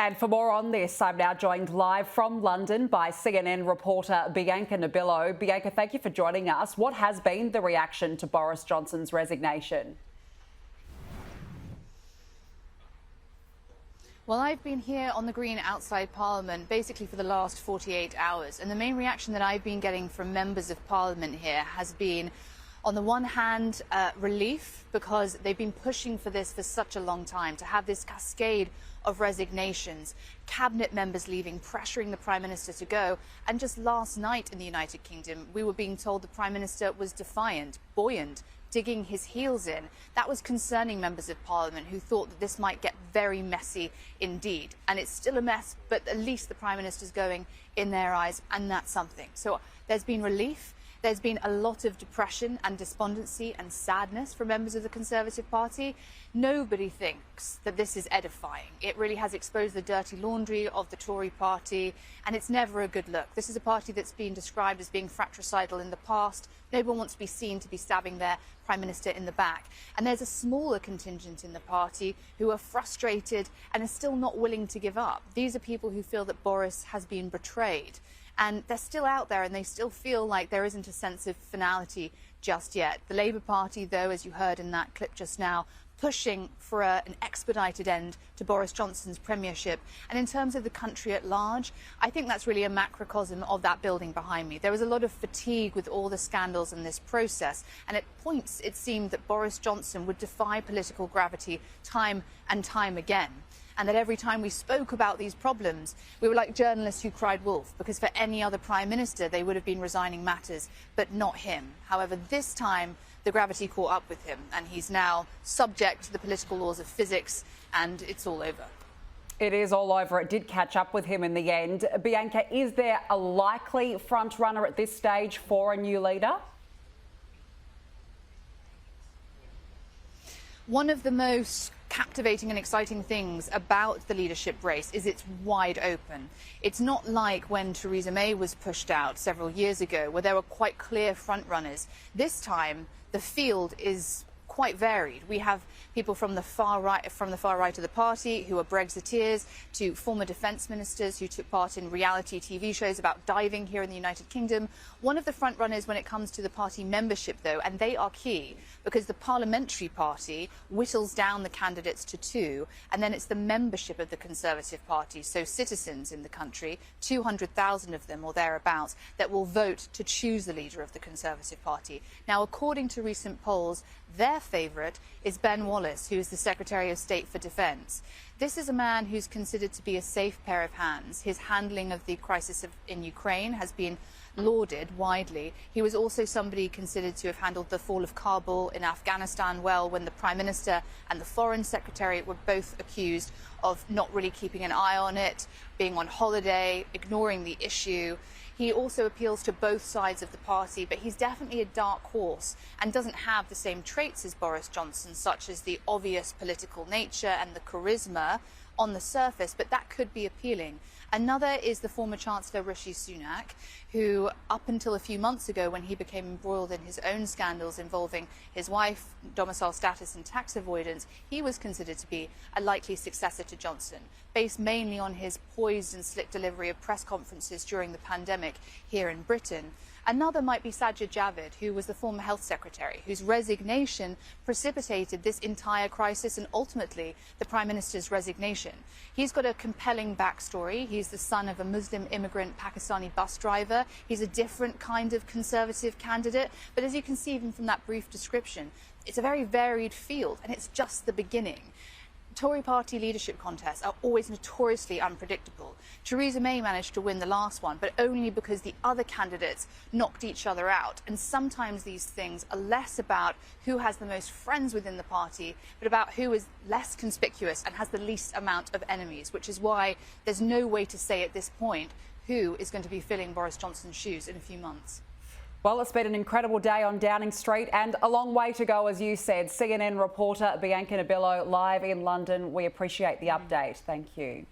And for more on this, I'm now joined live from London by CNN reporter Bianca Nobilo. Bianca, thank you for joining us. What has been the reaction to Boris Johnson's resignation? Well, I've been here on the green outside Parliament basically for the last 48 hours. And the main reaction that I've been getting from members of Parliament here has been, on the one hand, relief, because they've been pushing for this for such a long time, to have this cascade of resignations, cabinet members leaving, pressuring the Prime Minister to go. And just last night in the United Kingdom, we were being told the Prime Minister was defiant, buoyant, digging his heels in. That was concerning members of Parliament who thought that this might get very messy indeed. And it's still a mess, but at least the Prime Minister's going in their eyes, and that's something. So there's been relief. There's been a lot of depression and despondency and sadness from members of the Conservative Party. Nobody thinks that this is edifying. It really has exposed the dirty laundry of the Tory Party, and it's never a good look. This is a party that's been described as being fratricidal in the past. No one wants to be seen to be stabbing their Prime Minister in the back. And there's a smaller contingent in the party who are frustrated and are still not willing to give up. These are people who feel that Boris has been betrayed. And they're still out there, and they still feel like there isn't a sense of finality just yet. The Labour Party, though, as you heard in that clip just now, pushing for an expedited end to Boris Johnson's premiership. And in terms of the country at large, I think that's really a macrocosm of that building behind me. There was a lot of fatigue with all the scandals in this process, and at points it seemed that Boris Johnson would defy political gravity time and time again. And that every time we spoke about these problems, we were like journalists who cried wolf, because for any other Prime Minister, they would have been resigning matters, but not him. However, this time, the gravity caught up with him, and he's now subject to the political laws of physics, and it's all over. It is all over. It did catch up with him in the end. Bianca, is there a likely front runner at this stage for a new leader? One of the most captivating and exciting things about the leadership race is it's wide open. It's not like when Theresa May was pushed out several years ago, where there were quite clear front runners. This time, the field is quite varied. We have people from the far right of the party who are Brexiteers, to former defence ministers who took part in reality TV shows about diving here in the United Kingdom. One of the front runners when it comes to the party membership, though, and they are key, because the parliamentary party whittles down the candidates to two, and then it's the membership of the Conservative Party, so citizens in the country, 200,000 of them or thereabouts, that will vote to choose the leader of the Conservative Party. Now, according to recent polls, their favourite is Ben Wallace, who is the Secretary of State for Defence. This is a man who's considered to be a safe pair of hands. His handling of the crisis in Ukraine has been lauded widely. He was also somebody considered to have handled the fall of Kabul in Afghanistan well, when the Prime Minister and the Foreign Secretary were both accused of not really keeping an eye on it, being on holiday, ignoring the issue. He also appeals to both sides of the party, but he's definitely a dark horse and doesn't have the same traits as Boris Johnson, such as the obvious political nature and the charisma on the surface, but that could be appealing. Another is the former Chancellor Rishi Sunak, who up until a few months ago, when he became embroiled in his own scandals involving his wife, domicile status and tax avoidance, he was considered to be a likely successor to Johnson, based mainly on his poised and slick delivery of press conferences during the pandemic here in Britain. Another might be Sajid Javid, who was the former health secretary, whose resignation precipitated this entire crisis and ultimately the Prime Minister's resignation. He's got a compelling backstory. He's the son of a Muslim immigrant Pakistani bus driver. He's a different kind of Conservative candidate. But as you can see even from that brief description, it's a very varied field, and it's just the beginning. Tory Party leadership contests are always notoriously unpredictable. Theresa May managed to win the last one, but only because the other candidates knocked each other out. And sometimes these things are less about who has the most friends within the party, but about who is less conspicuous and has the least amount of enemies, which is why there's no way to say at this point who is going to be filling Boris Johnson's shoes in a few months. Well, it's been an incredible day on Downing Street and a long way to go, as you said. CNN reporter Bianca Nobilo live in London. We appreciate the update. Thank you.